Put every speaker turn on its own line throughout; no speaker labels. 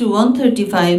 to 135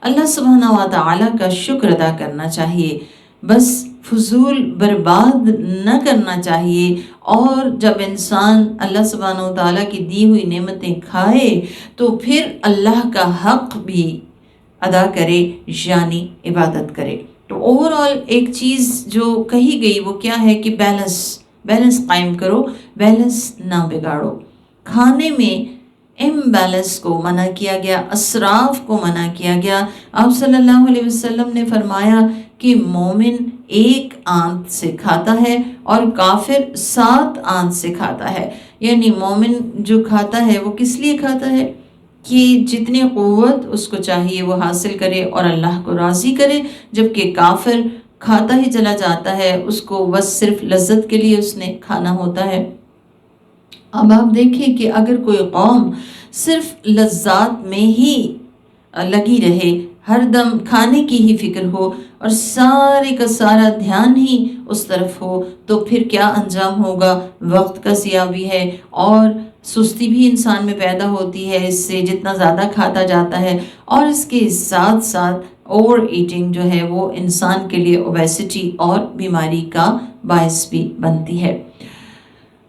اللہ سبحانہ و تعالیٰ کا شکر ادا کرنا چاہیے، بس فضول برباد نہ کرنا چاہیے۔ اور جب انسان اللہ سبحانہ و تعالیٰ کی دی ہوئی نعمتیں کھائے تو پھر اللہ کا حق بھی ادا کرے، یعنی عبادت کرے۔ تو اوورآل ایک چیز جو کہی گئی وہ کیا ہے کہ بیلنس قائم کرو، بیلنس نہ بگاڑو۔ کھانے میں امبیلنس کو منع کیا گیا، اسراف کو منع کیا گیا۔ آپ صلی اللہ علیہ وسلم نے فرمایا کہ مومن 1 آنت سے کھاتا ہے اور کافر 7 آنت سے کھاتا ہے۔ یعنی مومن جو کھاتا ہے وہ کس لیے کھاتا ہے کہ جتنی قوت اس کو چاہیے وہ حاصل کرے اور اللہ کو راضی کرے، جبکہ کافر کھاتا ہی چلا جاتا ہے، اس کو بس صرف لذت کے لیے اس نے کھانا ہوتا ہے۔ اب آپ دیکھیں کہ اگر کوئی قوم صرف لذات میں ہی لگی رہے، ہر دم کھانے کی ہی فکر ہو اور سارے کا سارا دھیان ہی اس طرف ہو، تو پھر کیا انجام ہوگا؟ وقت کا ضیاع بھی ہے اور سستی بھی انسان میں پیدا ہوتی ہے اس سے، جتنا زیادہ کھاتا جاتا ہے، اور اس کے ساتھ ساتھ اوور ایٹنگ جو ہے وہ انسان کے لیے اوبیسٹی اور بیماری کا باعث بھی بنتی ہے۔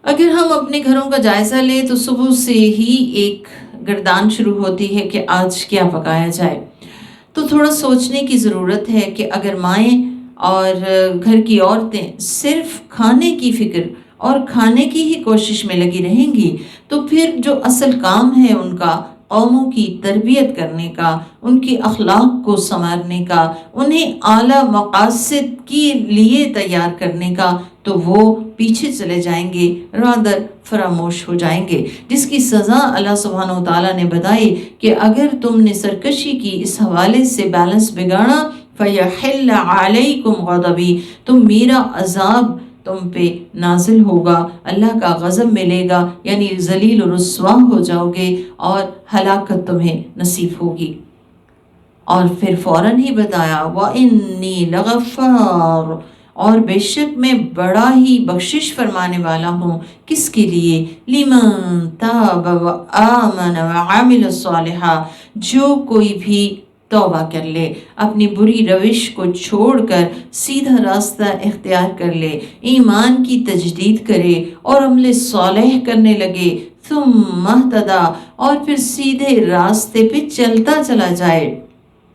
اگر ہم اپنے گھروں کا جائزہ لیں تو صبح سے ہی ایک گردان شروع ہوتی ہے کہ آج کیا پکایا جائے۔ تو تھوڑا سوچنے کی ضرورت ہے کہ اگر مائیں اور گھر کی عورتیں صرف کھانے کی فکر اور کھانے کی ہی کوشش میں لگی رہیں گی تو پھر جو اصل کام ہے ان کا، قوموں کی تربیت کرنے کا، ان کی اخلاق کو سنوارنے کا، انہیں اعلیٰ مقاصد کے لیے تیار کرنے کا، تو وہ پیچھے چلے جائیں گے، رادر فراموش ہو جائیں گے، جس کی سزا اللہ سبحانہ و تعالیٰ نے بتائی کہ اگر تم نے سرکشی کی اس حوالے سے بیلنس بگاڑا فَيَحِلَّ عَلَيْكُمْ غَضَبِي، تو میرا عذاب تم پہ نازل ہوگا، اللہ کا غضب ملے گا، یعنی ذلیل و رسوا ہو جاؤ گے اور ہلاکت تمہیں نصیب ہوگی۔ اور پھر فوراً ہی بتایا وَإِنِّي لَغَفَّارٌ، اور بے شک میں بڑا ہی بخشش فرمانے والا ہوں، کس کے لیے؟ لِمَن تَابَ وَآمَنَ وَعَمِلَ صَالِحًا، جو کوئی بھی توبہ کر لے، اپنی بری روش کو چھوڑ کر سیدھا راستہ اختیار کر لے، ایمان کی تجدید کرے اور عمل صالح کرنے لگے، ثم اہتدی، اور پھر سیدھے راستے پہ چلتا چلا جائے،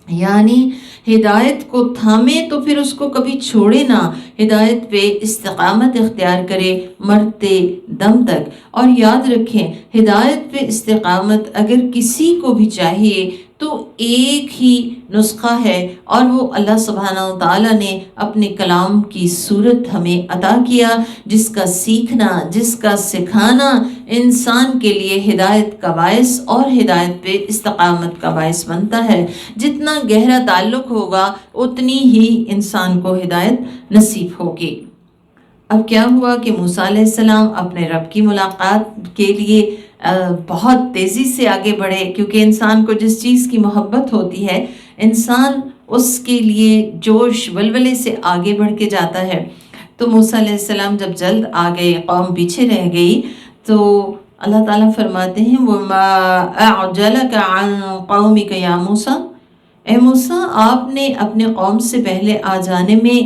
یعنی ہدایت کو تھامے تو پھر اس کو کبھی چھوڑے نہ، ہدایت پہ استقامت اختیار کرے مرتے دم تک۔ اور یاد رکھیں ہدایت پہ استقامت اگر کسی کو بھی چاہیے تو ایک ہی نسخہ ہے، اور وہ اللہ سبحانہ و تعالیٰ نے اپنے کلام کی صورت ہمیں عطا کیا، جس کا سیکھنا، جس کا سکھانا انسان کے لیے ہدایت کا باعث اور ہدایت پہ استقامت کا باعث بنتا ہے۔ جتنا گہرا تعلق ہوگا اتنی ہی انسان کو ہدایت نصیب ہوگی۔ اب کیا ہوا کہ موسیٰ علیہ السلام اپنے رب کی ملاقات کے لیے بہت تیزی سے آگے بڑھے، کیونکہ انسان کو جس چیز کی محبت ہوتی ہے انسان اس کے لیے جوش ولولے سے آگے بڑھ کے جاتا ہے۔ تو موسیٰ علیہ السلام جب جلد آ گئے، قوم پیچھے رہ گئی، تو اللہ تعالیٰ فرماتے ہیں وَمَا أَعْجَلَكَ عَنْ قَوْمِكَ يَا مُوسَىٰ، اے موسیٰ آپ نے اپنے قوم سے پہلے آ جانے میں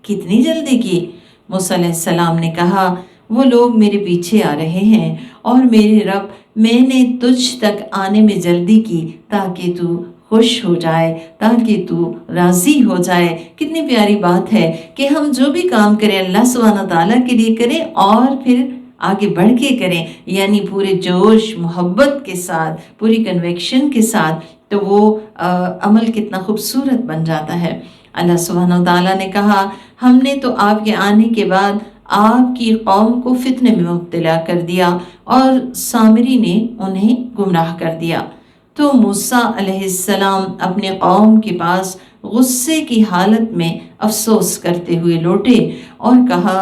کتنی جلدی کی؟ موسیٰ علیہ السلام نے کہا وہ لوگ میرے پیچھے آ رہے ہیں اور میرے رب میں نے تجھ تک آنے میں جلدی کی تاکہ تو خوش ہو جائے، تاکہ تو راضی ہو جائے۔ کتنی پیاری بات ہے کہ ہم جو بھی کام کریں اللہ سبحانہ تعالیٰ کے لیے کریں اور پھر آگے بڑھ کے کریں، یعنی پورے جوش محبت کے ساتھ، پوری کنویکشن کے ساتھ، تو وہ عمل کتنا خوبصورت بن جاتا ہے۔ اللہ سبحانہ تعالیٰ نے کہا ہم نے تو آپ کے آنے کے بعد آپ کی قوم کو فتنے میں مبتلا کر دیا اور سامری نے انہیں گمراہ کر دیا۔ تو موسیٰ علیہ السلام اپنے قوم کے پاس غصے کی حالت میں افسوس کرتے ہوئے لوٹے اور کہا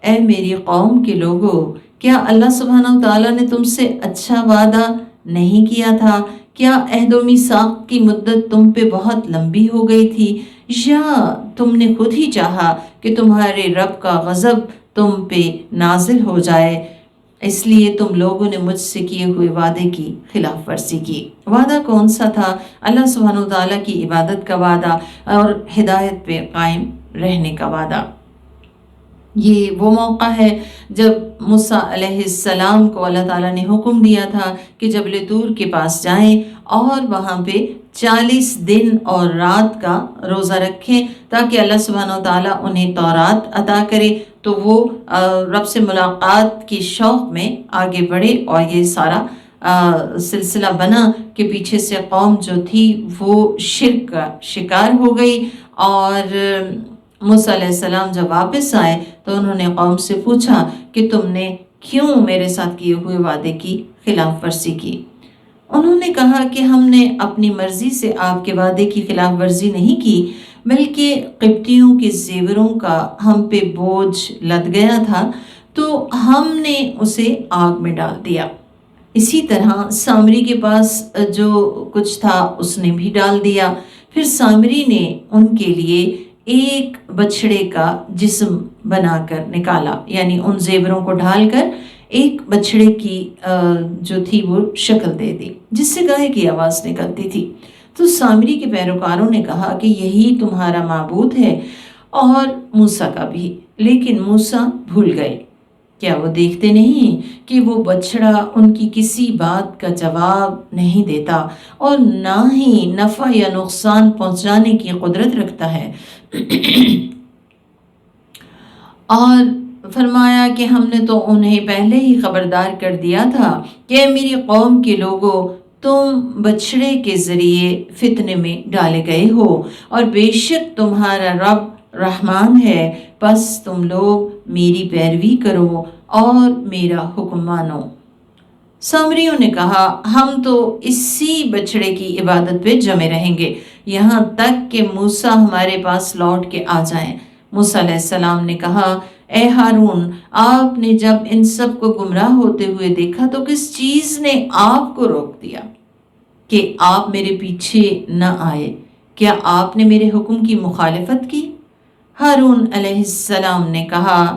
اے میری قوم کے لوگوں، کیا اللہ سبحانہ تعالیٰ نے تم سے اچھا وعدہ نہیں کیا تھا؟ کیا عہد و میثاق کی مدت تم پہ بہت لمبی ہو گئی تھی، یا تم نے خود ہی چاہا کہ تمہارے رب کا غضب تم پہ نازل ہو جائے؟ اس لیے تم لوگوں نے مجھ سے کیے ہوئے وعدے کی خلاف ورزی کی۔ وعدہ کون سا تھا؟ اللہ سبحانہ وتعالیٰ کی عبادت کا وعدہ اور ہدایت پہ قائم رہنے کا وعدہ۔ یہ وہ موقع ہے جب موسیٰ علیہ السلام کو اللہ تعالیٰ نے حکم دیا تھا کہ جبل طور کے پاس جائیں اور وہاں پہ 40 دن اور رات کا روزہ رکھیں تاکہ اللہ سبحانہ وتعالیٰ انہیں تورات عطا کرے، تو وہ رب سے ملاقات کی شوق میں آگے بڑھے، اور یہ سارا سلسلہ بنا کہ پیچھے سے قوم جو تھی وہ شرک کا شکار ہو گئی، اور موسیٰ علیہ السلام جب واپس آئے تو انہوں نے قوم سے پوچھا کہ تم نے کیوں میرے ساتھ کیے ہوئے وعدے کی خلاف ورزی کی؟ انہوں نے کہا کہ ہم نے اپنی مرضی سے آپ کے وعدے کی خلاف ورزی نہیں کی، بلکہ قبطیوں کے زیوروں کا ہم پہ بوجھ لد گیا تھا تو ہم نے اسے آگ میں ڈال دیا۔ اسی طرح سامری کے پاس جو کچھ تھا اس نے بھی ڈال دیا۔ پھر سامری نے ان کے لیے ایک بچھڑے کا جسم بنا کر نکالا، یعنی ان زیوروں کو ڈھال کر ایک بچھڑے کی جو تھی وہ شکل دے دی جس سے گائے کی آواز نکلتی تھی۔ تو سامری کے پیروکاروں نے کہا کہ یہی تمہارا معبود ہے اور موسیٰ کا بھی، لیکن موسیٰ بھول گئے۔ کیا وہ دیکھتے نہیں کہ وہ بچڑا ان کی کسی بات کا جواب نہیں دیتا اور نہ ہی نفع یا نقصان پہنچانے کی قدرت رکھتا ہے؟ اور فرمایا کہ ہم نے تو انہیں پہلے ہی خبردار کر دیا تھا کہ میری قوم کے لوگوں، تم بچڑے کے ذریعے فتنے میں ڈالے گئے ہو، اور بے شک تمہارا رب رحمان ہے، پس تم لوگ میری پیروی کرو اور میرا حکم مانو۔ سامریوں نے کہا ہم تو اسی بچڑے کی عبادت پہ جمے رہیں گے یہاں تک کہ موسیٰ ہمارے پاس لوٹ کے آ جائیں۔ موسیٰ علیہ السلام نے کہا اے ہارون، آپ نے جب ان سب کو گمراہ ہوتے ہوئے دیکھا تو کس چیز نے آپ کو روک دیا کہ آپ میرے پیچھے نہ آئے؟ کیا آپ نے میرے حکم کی مخالفت کی؟ ہارون علیہ السلام نے کہا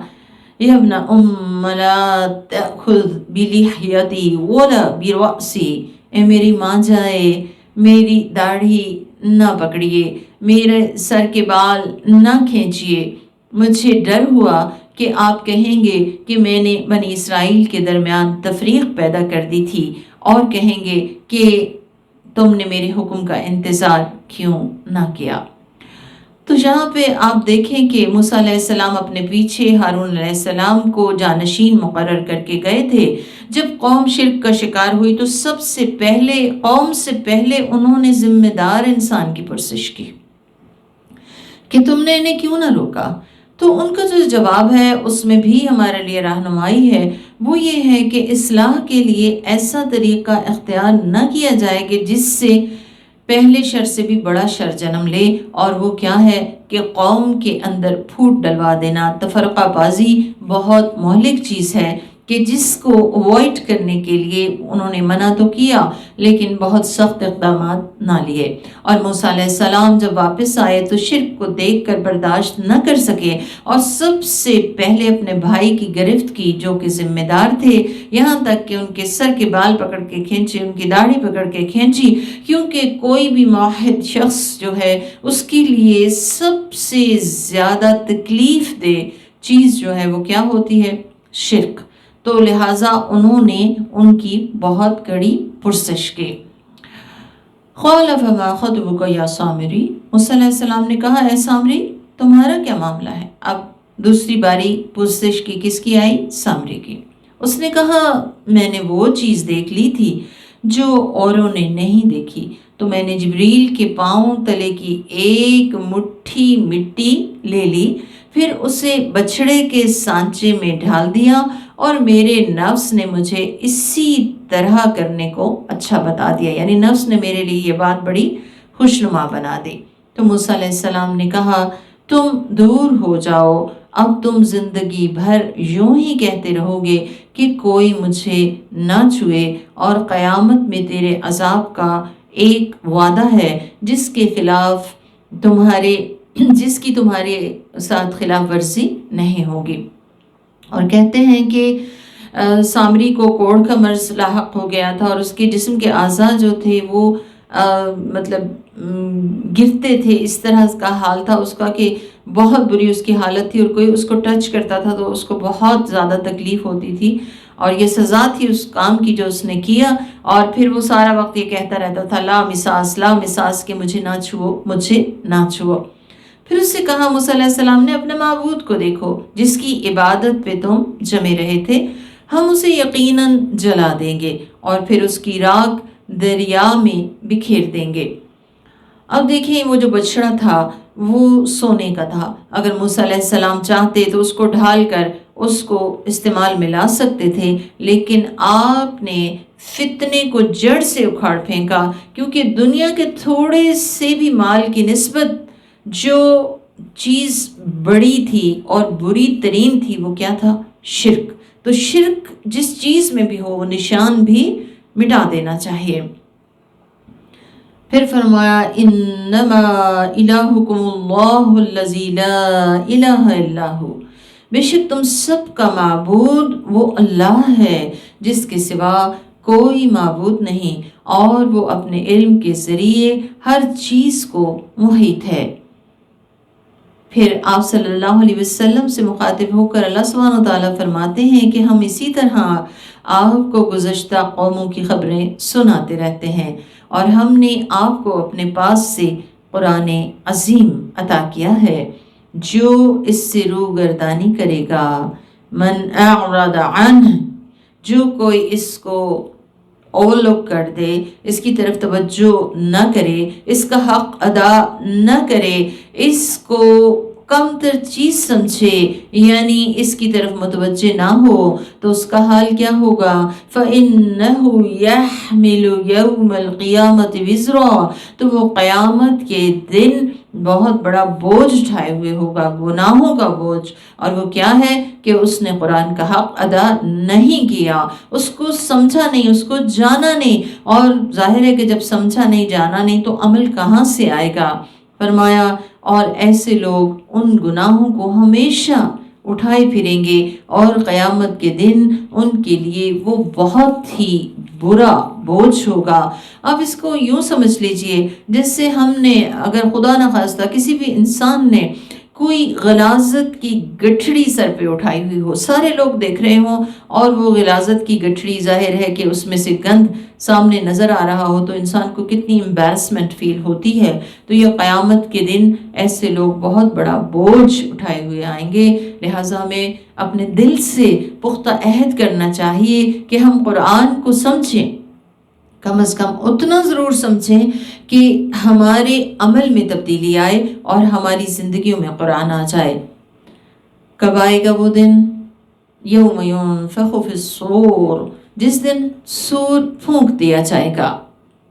یا ابن ام لا تأخذ بلحیتی ولا برأسی، اے میری ماں جائے، میری داڑھی نہ پکڑیے، میرے سر کے بال نہ کھینچیے۔ مجھے ڈر ہوا کہ آپ کہیں گے کہ میں نے بنی اسرائیل کے درمیان تفریق پیدا کر دی تھی، اور کہیں گے کہ تم نے میرے حکم کا انتظار کیوں نہ کیا۔ تو یہاں پہ آپ دیکھیں کہ موسیٰ علیہ السلام اپنے پیچھے ہارون علیہ السلام کو جانشین مقرر کر کے گئے تھے۔ جب قوم شرک کا شکار ہوئی تو قوم سے پہلے انہوں نے ذمہ دار انسان کی پرسش کی کہ تم نے انہیں کیوں نہ روکا۔ تو ان کا جو جواب ہے اس میں بھی ہمارے لیے رہنمائی ہے، وہ یہ ہے کہ اصلاح کے لیے ایسا طریقہ اختیار نہ کیا جائے کہ جس سے پہلے شر سے بھی بڑا شر جنم لے، اور وہ کیا ہے کہ قوم کے اندر پھوٹ ڈلوا دینا۔ تفرقہ بازی بہت مہلک چیز ہے کہ جس کو اوائڈ کرنے کے لیے انہوں نے منع تو کیا لیکن بہت سخت اقدامات نہ لیے۔ اور موسیٰ علیہ السلام جب واپس آئے تو شرک کو دیکھ کر برداشت نہ کر سکے، اور سب سے پہلے اپنے بھائی کی گرفت کی جو کہ ذمہ دار تھے، یہاں تک کہ ان کے سر کے بال پکڑ کے کھینچے، ان کی داڑھی پکڑ کے کھینچی، کیونکہ کوئی بھی موحد شخص جو ہے اس کے لیے سب سے زیادہ تکلیف دہ چیز جو ہے وہ کیا ہوتی ہے؟ شرک۔ تو لہٰذا انہوں نے ان کی بہت کڑی پرسش کی۔ قال فما خطبک یا سامری، موسیٰ علیہ السلام نے کہا اے سامری تمہارا کیا معاملہ ہے؟ اب دوسری باری پرسش کی کس کی آئی؟ سامری کی۔ اس نے کہا میں نے وہ چیز دیکھ لی تھی جو اوروں نے نہیں دیکھی، تو میں نے جبریل کے پاؤں تلے کی ایک مٹھی مٹی لے لی، پھر اسے بچھڑے کے سانچے میں ڈال دیا، اور میرے نفس نے مجھے اسی طرح کرنے کو اچھا بتا دیا، یعنی نفس نے میرے لیے یہ بات بڑی خوشنما بنا دی۔ تو موسیٰ علیہ السلام نے کہا تم دور ہو جاؤ، اب تم زندگی بھر یوں ہی کہتے رہو گے کہ کوئی مجھے نہ چھوئے، اور قیامت میں تیرے عذاب کا ایک وعدہ ہے جس کی تمہارے ساتھ خلاف ورزی نہیں ہوگی۔ اور کہتے ہیں کہ سامری کو کوڑھ کا مرض لاحق ہو گیا تھا اور اس کے جسم کے اعضاء جو تھے وہ مطلب گرتے تھے، اس طرح کا حال تھا اس کا کہ بہت بری اس کی حالت تھی، اور کوئی اس کو ٹچ کرتا تھا تو اس کو بہت زیادہ تکلیف ہوتی تھی، اور یہ سزا تھی اس کام کی جو اس نے کیا۔ اور پھر وہ سارا وقت یہ کہتا رہتا تھا لا مساس لا مساس، کہ مجھے نہ چھوؤ، مجھے نہ چھوؤ۔ پھر اس سے کہا موسیٰ علیہ السلام نے اپنے معبود کو دیکھو جس کی عبادت پہ تم جمے رہے تھے، ہم اسے یقیناً جلا دیں گے اور پھر اس کی راکھ دریا میں بکھیر دیں گے۔ اب دیکھیں وہ جو بچڑا تھا وہ سونے کا تھا، اگر موسیٰ علیہ السلام چاہتے تو اس کو ڈھال کر اس کو استعمال میں لا سکتے تھے، لیکن آپ نے فتنے کو جڑ سے اکھاڑ پھینکا، کیونکہ دنیا کے تھوڑے سے بھی مال کی نسبت جو چیز بڑی تھی اور بری ترین تھی وہ کیا تھا؟ شرک۔ تو شرک جس چیز میں بھی ہو وہ نشان بھی مٹا دینا چاہیے۔ پھر فرمایا انما الہکم اللہ الذی لا الہ الا ہو، بے شک تم سب کا معبود وہ اللہ ہے جس کے سوا کوئی معبود نہیں، اور وہ اپنے علم کے ذریعے ہر چیز کو محیط ہے۔ پھر آپ صلی اللہ علیہ وسلم سے مخاطب ہو کر اللہ سبحانہ وتعالیٰ فرماتے ہیں کہ ہم اسی طرح آپ کو گزشتہ قوموں کی خبریں سناتے رہتے ہیں، اور ہم نے آپ کو اپنے پاس سے قرآن عظیم عطا کیا ہے، جو اس سے روگردانی کرے گا، من اعرض عنہ، جو کوئی اس کو اولوک کر دے، اس کی طرف توجہ نہ کرے، اس کا حق ادا نہ کرے، اس کو کم تر چیز سمجھے، یعنی اس کی طرف متوجہ نہ ہو، تو اس کا حال کیا ہوگا؟ فَإِنَّهُ يَحْمِلُ يَوْمَ الْقِيَامَةِ وِزْرًا، تو وہ قیامت کے دن بہت بڑا بوجھ اٹھائے ہوئے ہوگا، گناہوں کا بوجھ، اور وہ کیا ہے کہ اس نے قرآن کا حق ادا نہیں کیا، اس کو سمجھا نہیں، اس کو جانا نہیں، اور ظاہر ہے کہ جب سمجھا نہیں جانا نہیں تو عمل کہاں سے آئے گا؟ فرمایا اور ایسے لوگ ان گناہوں کو ہمیشہ اٹھائے پھریں گے، اور قیامت کے دن ان کے لیے وہ بہت ہی برا بوجھ ہوگا۔ اب اس کو یوں سمجھ لیجئے جیسے ہم نے اگر خدا نخواستہ کسی بھی انسان نے کوئی غلاظت کی گٹھڑی سر پہ اٹھائی ہوئی ہو، سارے لوگ دیکھ رہے ہوں، اور وہ غلاظت کی گٹھڑی ظاہر ہے کہ اس میں سے گند سامنے نظر آ رہا ہو، تو انسان کو کتنی امبیرسمنٹ فیل ہوتی ہے۔ تو یہ قیامت کے دن ایسے لوگ بہت بڑا بوجھ اٹھائے ہوئے آئیں گے، لہٰذا ہمیں اپنے دل سے پختہ عہد کرنا چاہیے کہ ہم قرآن کو سمجھیں، کم از کم اتنا ضرور سمجھیں کہ ہمارے عمل میں تبدیلی آئے اور ہماری زندگیوں میں قرآن آ جائے۔ کب آئے گا وہ دن؟ یوم ینفخ فی الصور، جس دن سور پھونک دیا جائے گا۔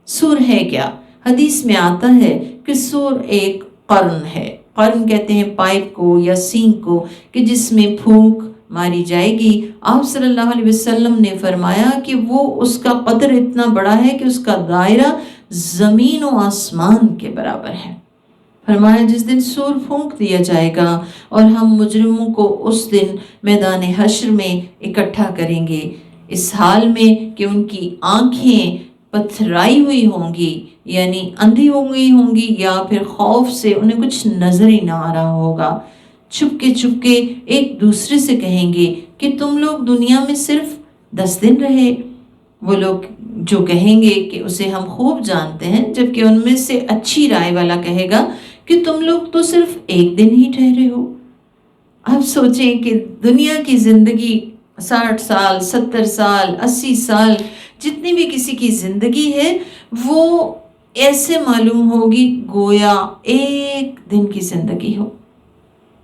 سور ہے کیا؟ حدیث میں آتا ہے کہ سور ایک قرن ہے، قرن کہتے ہیں پائپ کو یا سینگ کو، کہ جس میں پھونک ماری جائے گی۔ آپ صلی اللہ علیہ وسلم نے فرمایا کہ وہ اس کا قدر اتنا بڑا ہے کہ اس کا دائرہ زمین و آسمان کے برابر ہے۔ فرمایا جس دن سور پھونک دیا جائے گا اور ہم مجرموں کو اس دن میدان حشر میں اکٹھا کریں گے، اس حال میں کہ ان کی آنکھیں پتھرائی ہوئی ہوں گی، یعنی اندھی ہو گئی ہوں گی، یا پھر خوف سے انہیں کچھ نظر ہی نہ آ رہا ہوگا۔ چھپ کے ایک دوسرے سے کہیں گے کہ تم لوگ دنیا میں صرف 10 دن رہے۔ وہ لوگ جو کہیں گے کہ اسے ہم خوب جانتے ہیں، جبکہ ان میں سے اچھی رائے والا کہے گا کہ تم لوگ تو صرف 1 دن ہی ٹھہرے ہو۔ اب سوچیں کہ دنیا کی زندگی 60 سال، 70 سال، 80 سال، جتنی بھی کسی کی زندگی ہے وہ ایسے معلوم ہوگی گویا 1 دن کی زندگی ہو۔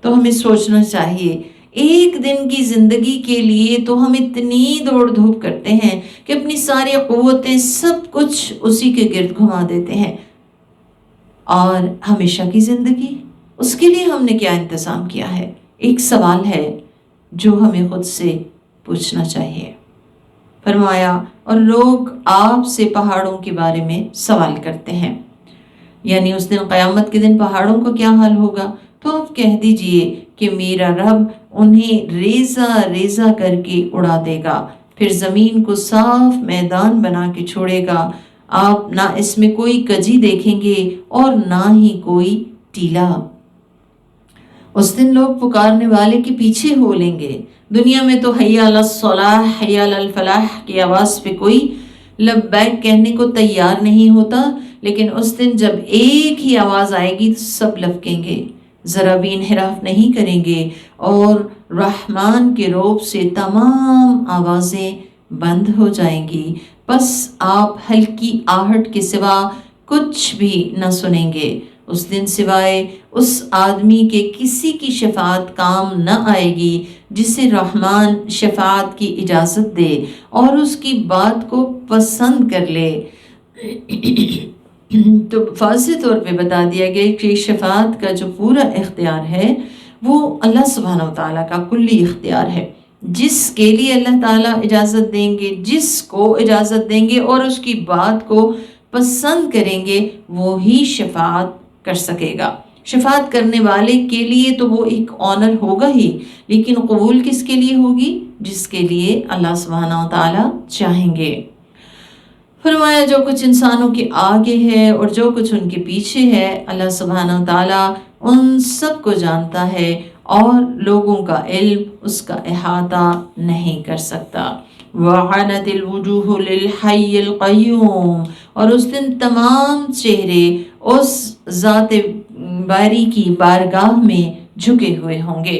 تو ہمیں سوچنا چاہیے 1 دن کی زندگی کے لیے تو ہم اتنی دوڑ دھوپ کرتے ہیں کہ اپنی ساری قوتیں سب کچھ اسی کے گرد گھما دیتے ہیں، اور ہمیشہ کی زندگی اس کے لیے ہم نے کیا انتظام کیا ہے؟ ایک سوال ہے جو ہمیں خود سے پوچھنا چاہیے۔ فرمایا اور لوگ آپ سے پہاڑوں کے بارے میں سوال کرتے ہیں، یعنی اس دن قیامت کے دن پہاڑوں کو کیا حال ہوگا؟ تو آپ کہہ دیجئے کہ میرا رب انہیں ریزہ ریزہ کر کے اڑا دے گا، پھر زمین کو صاف میدان بنا کے چھوڑے گا، آپ نہ اس میں کوئی کجی دیکھیں گے اور نہ ہی کوئی ٹیلا۔ اس دن لوگ پکارنے والے کے پیچھے ہو لیں گے۔ دنیا میں تو حی علی الصلاح حی علی الفلاح کی آواز پہ کوئی لبیک کہنے کو تیار نہیں ہوتا، لیکن اس دن جب ایک ہی آواز آئے گی تو سب لپکیں گے، ذرا بھی انحراف نہیں کریں گے، اور رحمان کے روب سے تمام آوازیں بند ہو جائیں گی، بس آپ ہلکی آہٹ کے سوا کچھ بھی نہ سنیں گے۔ اس دن سوائے اس آدمی کے کسی کی شفاعت کام نہ آئے گی جسے رحمان شفاعت کی اجازت دے اور اس کی بات کو پسند کر لے۔ تو واضح طور پہ بتا دیا گیا کہ شفاعت کا جو پورا اختیار ہے وہ اللہ سبحانہ و تعالیٰ کا کلی اختیار ہے۔ جس کے لیے اللہ تعالیٰ اجازت دیں گے، جس کو اجازت دیں گے اور اس کی بات کو پسند کریں گے، وہی شفاعت کر سکے گا۔ شفاعت کرنے والے کے لیے تو وہ ایک آنر ہوگا ہی، لیکن قبول کس کے لیے ہوگی؟ جس کے لیے اللہ سبحانہ و تعالیٰ چاہیں گے۔ فرمایا جو کچھ انسانوں کے آگے ہے اور جو کچھ ان کے پیچھے ہے، اللہ سبحانہ و تعالیٰ ان سب کو جانتا ہے اور لوگوں کا علم اس کا احاطہ نہیں کر سکتا۔ وَعَنَتِ الْوُجُوهُ لِلْحَيِّ الْقَيُّومِ، اور اس دن تمام چہرے اس ذات باری کی بارگاہ میں جھکے ہوئے ہوں گے۔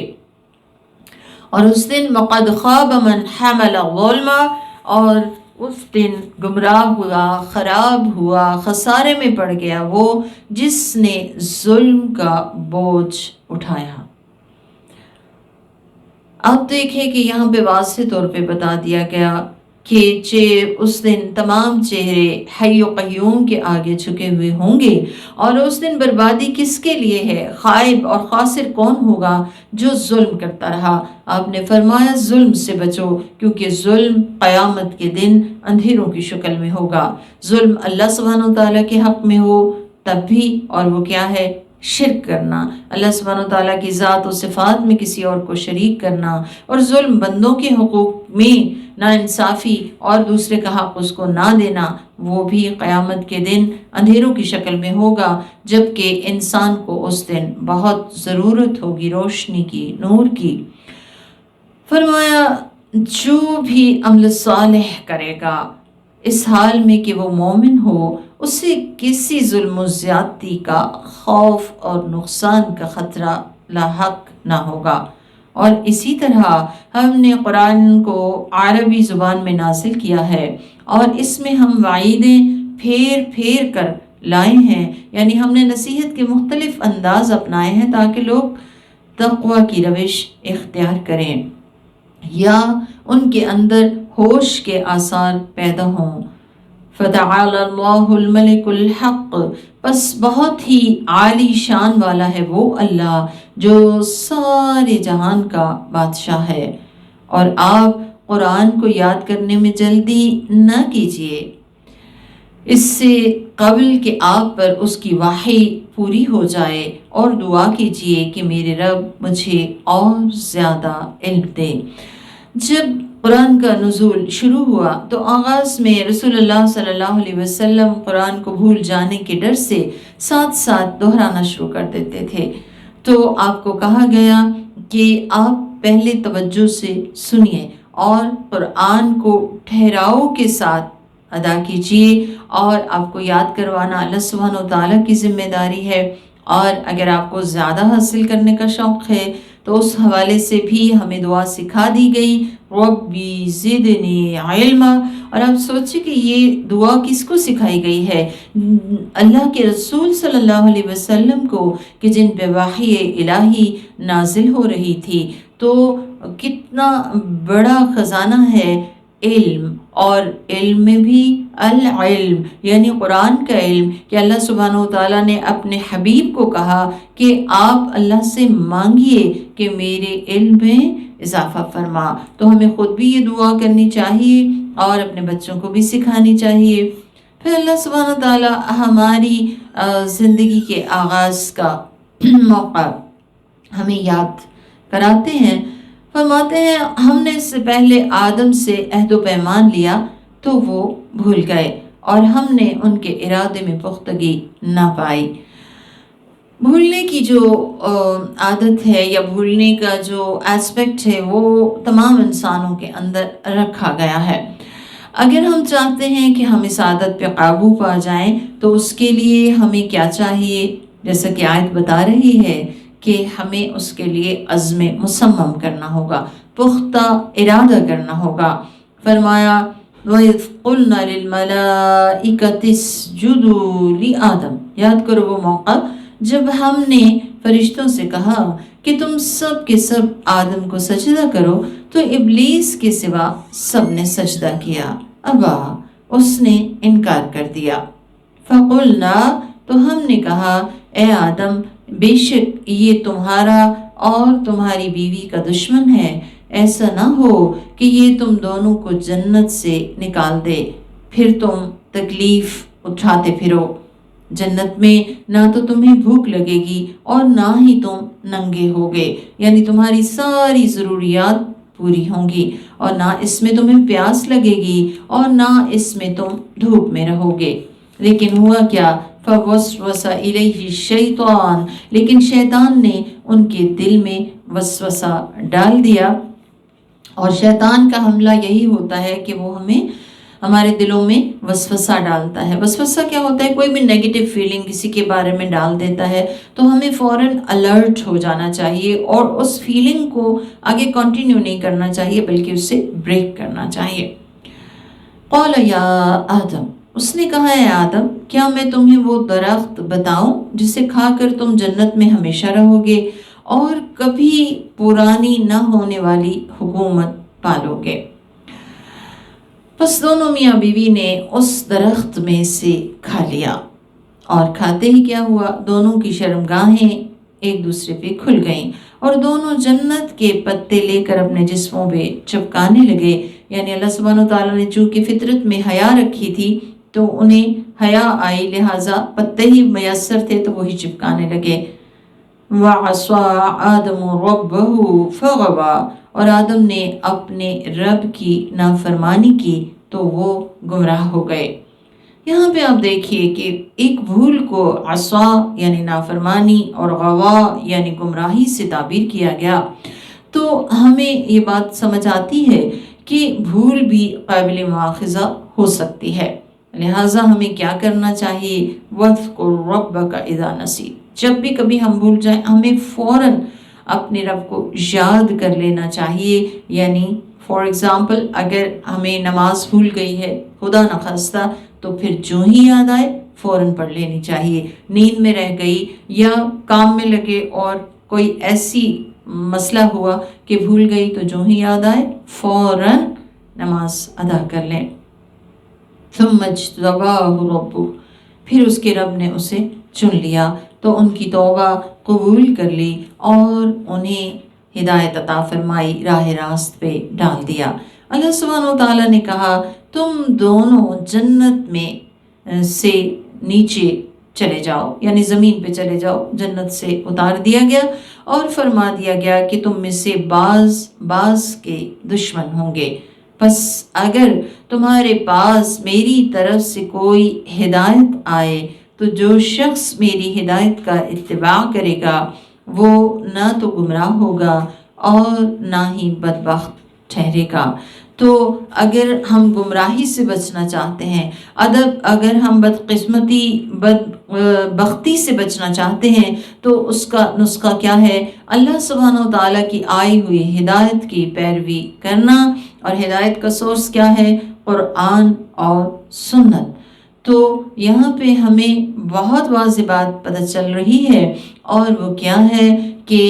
اور اس دن وَقَدْ خَابَ مَنْ حَمَلَ ظُلْمًا، اور اس دن گمراہ ہوا، خراب ہوا، خسارے میں پڑ گیا وہ جس نے ظلم کا بوجھ اٹھایا۔ آپ دیکھیں کہ یہاں پہ واضح طور پہ بتا دیا گیا کہ اس دن تمام چہرے حی و قیوم کے آگے جھکے ہوئے ہوں گے، اور اس دن بربادی کس کے لیے ہے؟ خائب اور خاسر کون ہوگا؟ جو ظلم کرتا رہا۔ آپ نے فرمایا ظلم سے بچو، کیونکہ ظلم قیامت کے دن اندھیروں کی شکل میں ہوگا۔ ظلم اللہ سبحانہ و تعالیٰ کے حق میں ہو تب بھی، اور وہ کیا ہے؟ شرک کرنا، اللہ سبحانہ و تعالیٰ کی ذات و صفات میں کسی اور کو شریک کرنا، اور ظلم بندوں کے حقوق میں ناانصافی اور دوسرے کا حق اس کو نہ دینا، وہ بھی قیامت کے دن اندھیروں کی شکل میں ہوگا، جبکہ انسان کو اس دن بہت ضرورت ہوگی روشنی کی، نور کی۔ فرمایا جو بھی عمل صالح کرے گا اس حال میں کہ وہ مومن ہو، اسے کسی ظلم و زیادتی کا خوف اور نقصان کا خطرہ لاحق نہ ہوگا۔ اور اسی طرح ہم نے قرآن کو عربی زبان میں نازل کیا ہے، اور اس میں ہم وعیدیں پھیر پھیر کر لائے ہیں، یعنی ہم نے نصیحت کے مختلف انداز اپنائے ہیں تاکہ لوگ تقوی کی روش اختیار کریں یا ان کے اندر ہوش کے آثار پیدا ہوں۔ فَتَعَالَى اللَّهُ الْمَلِكُ الْحَقُّ، بس بہت ہی عالی شان والا ہے وہ اللہ جو سارے جہان کا بادشاہ ہے۔ اور آپ قرآن کو یاد کرنے میں جلدی نہ کیجیے، اس سے قبل کہ آپ پر اس کی وحی پوری ہو جائے، اور دعا کیجیے کہ میرے رب مجھے اور زیادہ علم دے۔ جب قرآن کا نزول شروع ہوا تو آغاز میں رسول اللہ صلی اللہ علیہ وسلم قرآن کو بھول جانے کے ڈر سے ساتھ ساتھ دہرانا شروع کر دیتے تھے، تو آپ کو کہا گیا کہ آپ پہلے توجہ سے سنیے اور قرآن کو ٹھہراؤ کے ساتھ ادا کیجیے، اور آپ کو یاد کروانا اللہ سبحانہ و تعالیٰ کی ذمہ داری ہے، اور اگر آپ کو زیادہ حاصل کرنے کا شوق ہے تو اس حوالے سے بھی ہمیں دعا سکھا دی گئی، ربی زدنی علما۔ اور آپ سوچیں کہ یہ دعا کس کو سکھائی گئی ہے؟ اللہ کے رسول صلی اللہ علیہ وسلم کو، کہ جن پہ وحی الہی نازل ہو رہی تھی۔ تو کتنا بڑا خزانہ ہے علم، اور علم میں بھی العلم یعنی قرآن کا علم، کہ اللہ سبحانہ و تعالیٰ نے اپنے حبیب کو کہا کہ آپ اللہ سے مانگیے کہ میرے علم میں اضافہ فرما۔ تو ہمیں خود بھی یہ دعا کرنی چاہیے اور اپنے بچوں کو بھی سکھانی چاہیے۔ پھر اللہ سبحانہ و تعالیٰ ہماری زندگی کے آغاز کا موقع ہمیں یاد کراتے ہیں، فرماتے ہیں ہم نے اس سے پہلے آدم سے عہد و پیمان لیا تو وہ بھول گئے اور ہم نے ان کے ارادے میں پختگی نہ پائی۔ بھولنے کی جو عادت ہے یا بھولنے کا جو ایسپیکٹ ہے وہ تمام انسانوں کے اندر رکھا گیا ہے۔ اگر ہم چاہتے ہیں کہ ہم اس عادت پہ قابو پا جائیں تو اس کے لیے ہمیں کیا چاہیے؟ جیسا کہ آیت بتا رہی ہے کہ ہمیں اس کے لیے عزم مصمم کرنا ہوگا، پختہ ارادہ کرنا ہوگا۔ فرمایا وَإِذْ قُلْنَا لِلْمَلَائِكَةِ اسْجُدُوا لِآدَمَ، یاد کرو وہ موقع جب ہم نے فرشتوں سے کہا کہ تم سب کے سب آدم کو سجدہ کرو، تو ابلیس کے سوا سب نے سجدہ کیا، ابا، اس نے انکار کر دیا۔ فَقُلْنَا، تو ہم نے کہا اے آدم، بے شک یہ تمہارا اور تمہاری بیوی کا دشمن ہے، ایسا نہ ہو کہ یہ تم دونوں کو جنت سے نکال دے، پھر تم تکلیف اٹھاتے پھرو۔ جنت میں نہ تو تمہیں بھوک لگے گی اور نہ ہی تم ننگے ہوگے، یعنی تمہاری ساری ضروریات پوری ہوں گی، اور نہ اس میں تمہیں پیاس لگے گی اور نہ اس میں تم دھوپ میں رہو گے۔ لیکن ہوا کیا؟ فَوَسْوَسَ إِلَيْهِ الشَّيْطَانُ، لیکن شیطان نے ان کے دل میں وسوسہ ڈال دیا۔ اور شیطان کا حملہ یہی ہوتا ہے کہ وہ ہمارے دلوں میں وسوسہ ڈالتا ہے۔ وسوسہ کیا ہوتا ہے؟ کوئی بھی نیگیٹو فیلنگ کسی کے بارے میں ڈال دیتا ہے تو ہمیں فوراً الرٹ ہو جانا چاہیے اور اس فیلنگ کو آگے کنٹینیو نہیں کرنا چاہیے بلکہ اسے بریک کرنا چاہیے۔ قَالَ يَا آدم، اس نے کہا اے آدم، کیا میں تمہیں وہ درخت بتاؤں جسے کھا کر تم جنت میں ہمیشہ رہو گے اور کبھی پرانی نہ ہونے والی حکومت پالو گے؟ پس دونوں میاں بیوی نے اس درخت میں سے کھا لیا، اور کھاتے ہی کیا ہوا؟ دونوں کی شرمگاہیں ایک دوسرے پہ کھل گئیں اور دونوں جنت کے پتے لے کر اپنے جسموں پہ چپکانے لگے۔ یعنی اللہ سبحانہ وتعالیٰ نے چونکہ فطرت میں حیا رکھی تھی تو انہیں حیا آئی، لہٰذا پتے ہی میسر تھے تو وہی چپکانے لگے۔ وَعَصَىٰ آدَمُ رَبَّهُ فَغَوَىٰ، اور آدم نے اپنے رب کی نافرمانی کی تو وہ گمراہ ہو گئے۔ یہاں پہ آپ دیکھیے کہ ایک بھول کو عصا یعنی نافرمانی اور غوا یعنی گمراہی سے تعبیر کیا گیا، تو ہمیں یہ بات سمجھ آتی ہے کہ بھول بھی قابل مواخذہ ہو سکتی ہے، لہٰذا ہمیں کیا کرنا چاہیے؟ وَاذْكُرْ رَبَّكَ إِذَا نَسِيتَ، جب بھی کبھی ہم بھول جائیں ہمیں فوراً اپنے رب کو یاد کر لینا چاہیے۔ یعنی فار ایگزامپل اگر ہمیں نماز بھول گئی ہے خدا نخواستہ تو پھر جو ہی یاد آئے فوراً پڑھ لینی چاہیے۔ نیند میں رہ گئی یا کام میں لگے اور کوئی ایسی مسئلہ ہوا کہ بھول گئی تو جو ہی یاد آئے فوراً نماز ادا کر لیں۔ ثم اجتباہ ربہ، پھر اس کے رب نے اسے چن لیا تو ان کی توبہ قبول کر لی اور انہیں ہدایت عطا فرمائی، راہ راست پہ ڈال دیا۔ اللہ سبحانہ وتعالیٰ نے کہا تم دونوں جنت میں سے نیچے چلے جاؤ، یعنی زمین پہ چلے جاؤ، جنت سے اتار دیا گیا اور فرما دیا گیا کہ تم میں سے بعض کے دشمن ہوں گے، پس اگر تمہارے پاس میری طرف سے کوئی ہدایت آئے تو جو شخص میری ہدایت کا اتباع کرے گا وہ نہ تو گمراہ ہوگا اور نہ ہی بدبخت ٹھہرے گا۔ تو اگر ہم گمراہی سے بچنا چاہتے ہیں، اگر ہم بدبختی سے بچنا چاہتے ہیں تو اس کا نسخہ کیا ہے؟ اللہ سبحانہ وتعالیٰ کی آئی ہوئی ہدایت کی پیروی کرنا، اور ہدایت کا سورس کیا ہے؟ قرآن اور سنت۔ تو یہاں پہ ہمیں بہت واضح بات پتہ چل رہی ہے، اور وہ کیا ہے کہ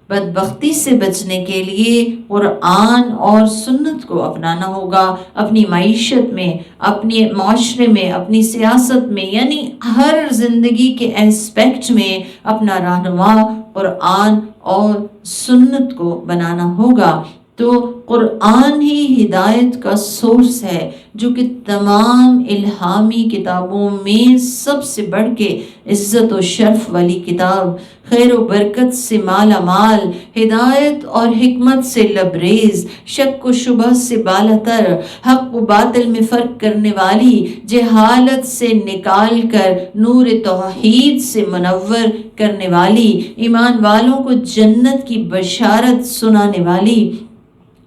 بدبختی سے بچنے کے لیے قرآن اور سنت کو اپنانا ہوگا اپنی معیشت میں، اپنے معاشرے میں، اپنی سیاست میں، یعنی ہر زندگی کے اسپیکٹ میں اپنا رہنما قرآن اور سنت کو بنانا ہوگا تو قرآن ہی ہدایت کا سورس ہے، جو کہ تمام الہامی کتابوں میں سب سے بڑھ کے عزت و شرف والی کتاب، خیر و برکت سے مالا مال، ہدایت اور حکمت سے لبریز، شک و شبہ سے بالاتر، حق و باطل میں فرق کرنے والی، جہالت سے نکال کر نور توحید سے منور کرنے والی، ایمان والوں کو جنت کی بشارت سنانے والی،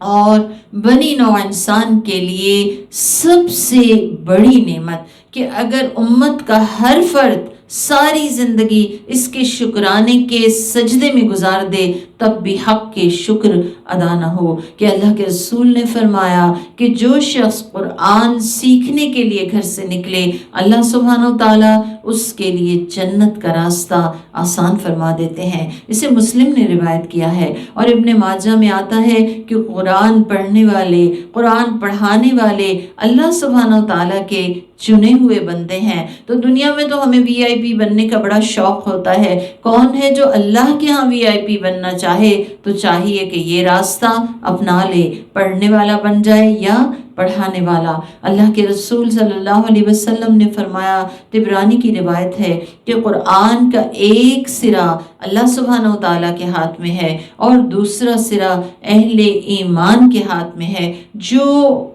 اور بنی نوع انسان کے لیے سب سے بڑی نعمت کہ اگر امت کا ہر فرد ساری زندگی اس کے شکرانے کے سجدے میں گزار دے تب بھی حق کے شکر ادا نہ ہو، کہ اللہ کے رسول نے فرمایا کہ جو شخص قرآن سیکھنے کے لیے گھر سے نکلے، اللہ سبحانہ و تعالیٰ اس کے لیے جنت کا راستہ آسان فرما دیتے ہیں۔ اسے مسلم نے روایت کیا ہے، اور ابن ماجہ میں آتا ہے کہ قرآن پڑھنے والے، قرآن پڑھانے والے اللہ سبحانہ و تعالیٰ کے چنے ہوئے بندے ہیں۔ تو دنیا میں تو ہمیں وی آئی پی بننے کا بڑا شوق ہوتا ہے، کون ہے جو اللہ کے ہاں وی آئی پی بننا چاہے؟ تو چاہیے کہ یہ راستہ اپنا لے، پڑھنے والا بن جائے یا پڑھانے والا۔ اللہ کے رسول صلی اللہ علیہ وسلم نے فرمایا، طبرانی کی روایت ہے کہ قرآن کا ایک سرا اللہ سبحانہ و تعالیٰ کے ہاتھ میں ہے اور دوسرا سرا اہل ایمان کے ہاتھ میں ہے، جو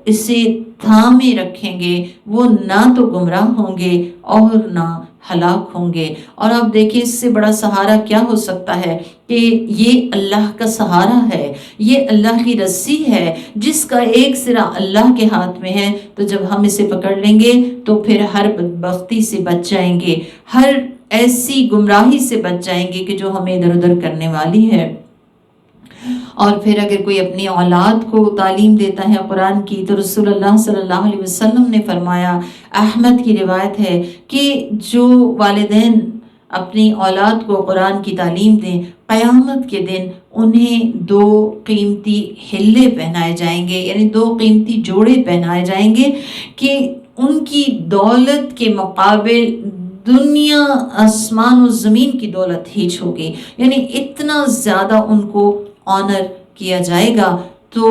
اسے تھامے رکھیں گے وہ نہ تو گمراہ ہوں گے اور نہ ہلاک ہوں گے۔ اور آپ دیکھیں اس سے بڑا سہارا کیا ہو سکتا ہے کہ یہ اللہ کا سہارا ہے، یہ اللہ کی رسی ہے جس کا ایک سرا اللہ کے ہاتھ میں ہے۔ تو جب ہم اسے پکڑ لیں گے تو پھر ہر بدبختی سے بچ جائیں گے، ہر ایسی گمراہی سے بچ جائیں گے کہ جو ہمیں ادھر ادھر کرنے والی ہے۔ اور پھر اگر کوئی اپنی اولاد کو تعلیم دیتا ہے قرآن کی، تو رسول اللہ صلی اللہ علیہ وسلم نے فرمایا، احمد کی روایت ہے کہ جو والدین اپنی اولاد کو قرآن کی تعلیم دیں، قیامت کے دن انہیں 2 قیمتی ہلے پہنائے جائیں گے، یعنی 2 قیمتی جوڑے پہنائے جائیں گے کہ ان کی دولت کے مقابل دنیا آسمان و زمین کی دولت ہیچ ہوگی، یعنی اتنا زیادہ ان کو آنر کیا جائے گا۔ تو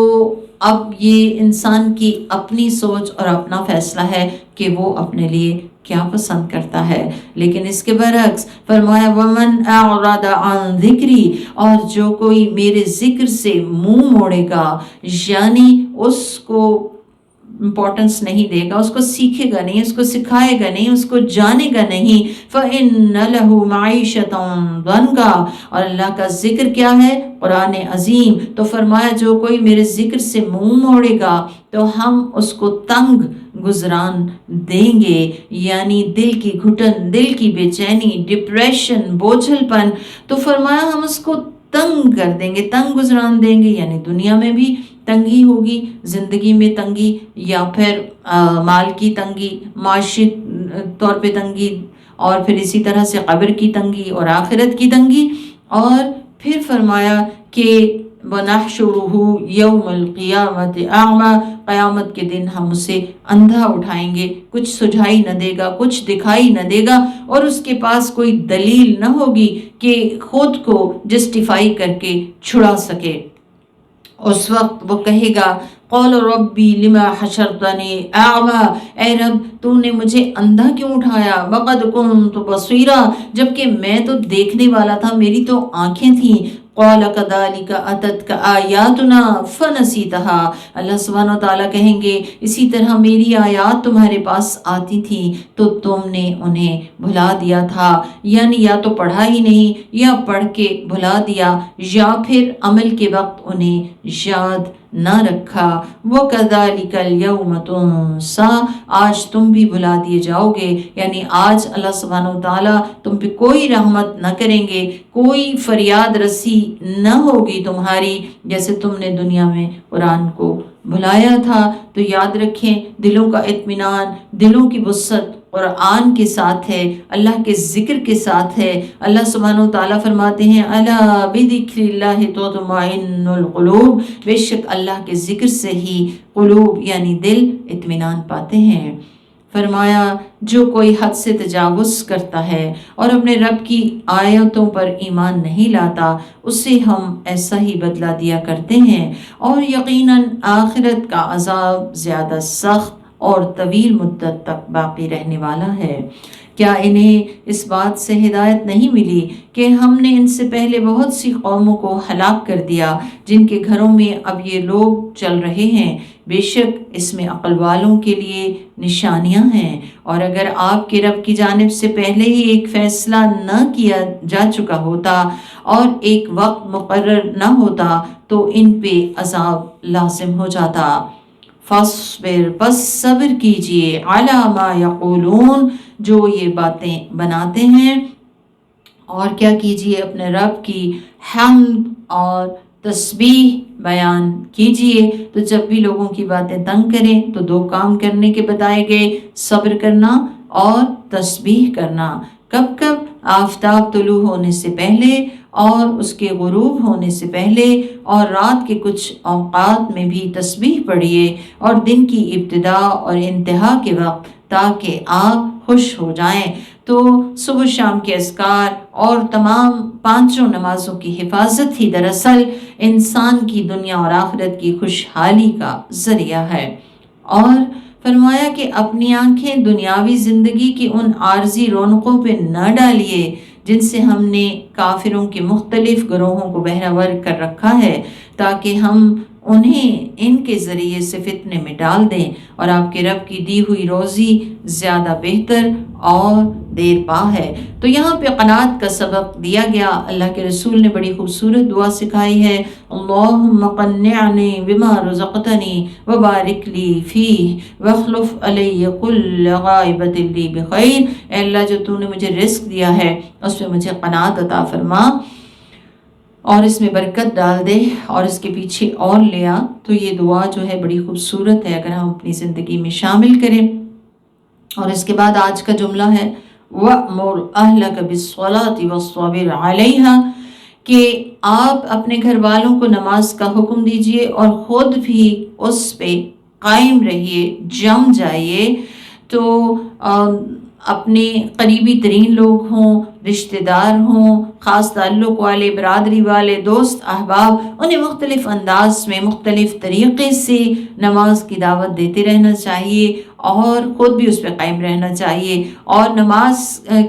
اب یہ انسان کی اپنی سوچ اور اپنا فیصلہ ہے کہ وہ اپنے لیے کیا پسند کرتا ہے۔ لیکن اس کے برعکس فرمایا، وَمَنْ أَعْرَضَ عَنْ ذِكْرِي، اور جو کوئی میرے ذکر سے منہ موڑے گا، یعنی اس کو امپورٹنس نہیں دے گا، اس کو سیکھے گا نہیں، اس کو سکھائے گا نہیں، اس کو جانے گا نہیں، فَإِنَّ لَهُ مَعِيشَةً ضَنْكًا، اور اللہ کا ذکر کیا ہے؟ قرآن عظیم۔ تو فرمایا جو کوئی میرے ذکر سے منہ موڑے گا تو ہم اس کو تنگ گزران دیں گے، یعنی دل کی گھٹن، دل کی بے چینی، ڈپریشن، بوجھل پن۔ تو فرمایا ہم اس کو تنگ کر دیں گے، تنگ گزران دیں گے، یعنی دنیا میں بھی تنگی ہوگی، زندگی میں تنگی، یا پھر مال کی تنگی، معاشی طور پہ تنگی، اور پھر اسی طرح سے قبر کی تنگی اور آخرت کی تنگی۔ اور پھر فرمایا کہ وَنَحْشُرُهُ يَوْمَ الْقِيَامَةِ أَعْمَى، قیامت کے دن ہم اسے اندھا اٹھائیں گے، کچھ سجھائی نہ دے گا، کچھ دکھائی نہ دے گا، اور اس کے پاس کوئی دلیل نہ ہوگی کہ خود کو جسٹیفائی کر کے چھڑا سکے۔ اس وقت وہ کہے گا، قال ربی لما حشرتنی اعمی، اے رب تو نے مجھے اندھا کیوں اٹھایا، وقد کنت بصیرا، جبکہ میں تو دیکھنے والا تھا، میری تو آنکھیں تھیں۔ قال كذلك اتتك آیاتنا فنسیتها، اللہ سبحانہ و تعالیٰ کہیں گے اسی طرح میری آیات تمہارے پاس آتی تھی تو تم نے انہیں بھلا دیا تھا، یعنی یا تو پڑھا ہی نہیں، یا پڑھ کے بھلا دیا، یا پھر عمل کے وقت انہیں یاد نہ رکھا۔ وَكَذَلِكَ الْيَوْمَ تُنْسَىٰ، آج تم بھی بھلا دیے جاؤ گے، یعنی آج اللہ سبحانہ و تعالیٰ تم پہ کوئی رحمت نہ کریں گے، کوئی فریاد رسی نہ ہوگی تمہاری، جیسے تم نے دنیا میں قرآن کو بھلایا تھا۔ تو یاد رکھیں، دلوں کا اطمینان، دلوں کی وسعت قرآن کے ساتھ ہے، اللہ کے ذکر کے ساتھ ہے۔ اللہ سبحانہ و تعالیٰ فرماتے ہیں، الا بذکر اللہ تطمئن القلوب، بے شک اللہ کے ذکر سے ہی قلوب یعنی دل اطمینان پاتے ہیں۔ فرمایا جو کوئی حد سے تجاوز کرتا ہے اور اپنے رب کی آیتوں پر ایمان نہیں لاتا اسے ہم ایسا ہی بدلہ دیا کرتے ہیں، اور یقیناً آخرت کا عذاب زیادہ سخت اور طویل مدت تک باقی رہنے والا ہے۔ کیا انہیں اس بات سے ہدایت نہیں ملی کہ ہم نے ان سے پہلے بہت سی قوموں کو ہلاک کر دیا جن کے گھروں میں اب یہ لوگ چل رہے ہیں؟ بے شک اس میں عقل والوں کے لیے نشانیاں ہیں، اور اگر آپ کے رب کی جانب سے پہلے ہی ایک فیصلہ نہ کیا جا چکا ہوتا اور ایک وقت مقرر نہ ہوتا تو ان پہ عذاب لازم ہو جاتا۔ فاصبر، پس صبر کیجئے، علی ما یقولون، جو یہ باتیں بناتے ہیں، اور کیا کیجئے اپنے رب کی حمد اور تسبیح بیان کیجئے۔ تو جب بھی لوگوں کی باتیں تنگ کریں تو دو کام کرنے کے بتائے گئے، صبر کرنا اور تسبیح کرنا۔ کب کب؟ آفتاب طلوع ہونے سے پہلے اور اس کے غروب ہونے سے پہلے، اور رات کے کچھ اوقات میں بھی تسبیح پڑھیے، اور دن کی ابتدا اور انتہا کے وقت، تاکہ آپ خوش ہو جائیں۔ تو صبح شام کے اذکار اور تمام پانچوں نمازوں کی حفاظت ہی دراصل انسان کی دنیا اور آخرت کی خوشحالی کا ذریعہ ہے۔ اور فرمایا کہ اپنی آنکھیں دنیاوی زندگی کی ان عارضی رونقوں پہ نہ ڈالیے جن سے ہم نے کافروں کے مختلف گروہوں کو بہرہ کر رکھا ہے، تاکہ ہم انہیں ان کے ذریعے سے فتنے میں ڈال دیں، اور آپ کے رب کی دی ہوئی روزی زیادہ بہتر اور دیر پا ہے۔ تو یہاں پہ قناعت کا سبق دیا گیا۔ اللہ کے رسول نے بڑی خوبصورت دعا سکھائی ہے، اللہم قنعنی بما رزقتنی وبارک لی فیہ واخلف علی کل غائبۃ لی بخیر۔ اے اللہ، جو تو نے مجھے رزق دیا ہے اس میں مجھے قناعت عطا فرما اور اس میں برکت ڈال دے، اور اس کے پیچھے اور لیا۔ تو یہ دعا جو ہے بڑی خوبصورت ہے، اگر ہم اپنی زندگی میں شامل کریں۔ اور اس کے بعد آج کا جملہ ہے وَأْمُرْ أَهْلَكَ بِالصَّلَاةِ وَاصْطَبِرْ عَلَيْهَا، کہ آپ اپنے گھر والوں کو نماز کا حکم دیجئے اور خود بھی اس پہ قائم رہیے، جم جائیے۔ تو اپنے قریبی ترین لوگ ہوں، رشتہ دار ہوں، خاص تعلق والے، برادری والے، دوست احباب، انہیں مختلف انداز میں مختلف طریقے سے نماز کی دعوت دیتے رہنا چاہیے، اور خود بھی اس پہ قائم رہنا چاہیے۔ اور نماز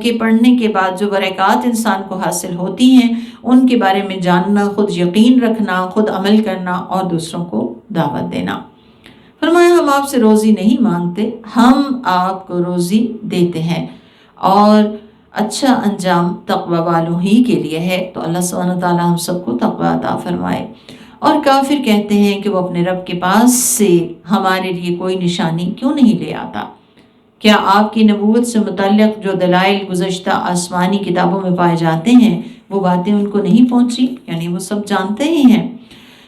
کے پڑھنے کے بعد جو برکات انسان کو حاصل ہوتی ہیں ان کے بارے میں جاننا، خود یقین رکھنا، خود عمل کرنا اور دوسروں کو دعوت دینا۔ فرمایا ہم آپ سے روزی نہیں مانگتے، ہم آپ کو روزی دیتے ہیں، اور اچھا انجام تقوی والوں ہی کے لیے ہے۔ تو اللہ سبحانہ وتعالی ہم سب کو تقوی عطا فرمائے۔ اور کافر کہتے ہیں کہ وہ اپنے رب کے پاس سے ہمارے لیے کوئی نشانی کیوں نہیں لے آتا؟ کیا آپ کی نبوت سے متعلق جو دلائل گزشتہ آسمانی کتابوں میں پائے جاتے ہیں وہ باتیں ان کو نہیں پہنچی؟ یعنی وہ سب جانتے ہی ہیں۔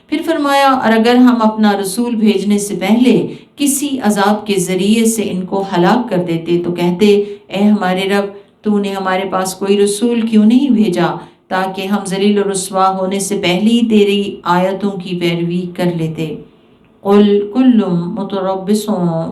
پھر فرمایا اور اگر ہم اپنا رسول بھیجنے سے پہلے کسی عذاب کے ذریعے سے ان کو ہلاک کر دیتے تو کہتے، اے ہمارے رب، تو نے ہمارے پاس کوئی رسول کیوں نہیں بھیجا تاکہ ہم ذلیل و رسوا ہونے سے پہلے ہی تیری آیتوں کی پیروی کر لیتے۔ قل کل متربص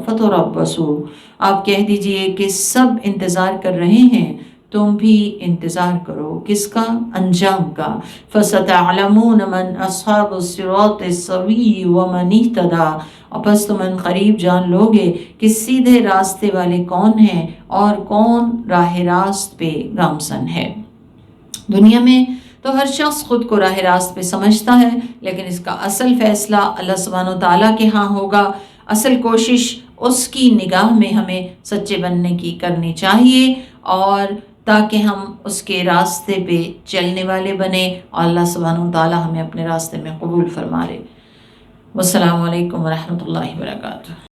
فتربصوا، آپ کہہ دیجئے کہ سب انتظار کر رہے ہیں، تم بھی انتظار کرو۔ کس کا؟ انجام کا۔ فَسَتَعْلَمُونَ مَنْ أَصْحَابُ الصِّرَاطِ السَّوِيِّ وَمَنِ اهْتَدَىٰ، اور پس تم ان قریب جان لوگے کہ سیدھے راستے والے کون ہیں اور کون راہ راست پہ گامزن ہے۔ دنیا میں تو ہر شخص خود کو راہ راست پہ سمجھتا ہے، لیکن اس کا اصل فیصلہ اللہ سبحانہ وتعالیٰ کے ہاں ہوگا۔ اصل کوشش اس کی نگاہ میں ہمیں سچے بننے کی کرنی چاہیے، اور تاکہ ہم اس کے راستے پہ چلنے والے بنیں، اور اللہ سبحانہ وتعالیٰ ہمیں اپنے راستے میں قبول فرمائے۔ والسلام علیکم ورحمۃ اللہ وبرکاتہ۔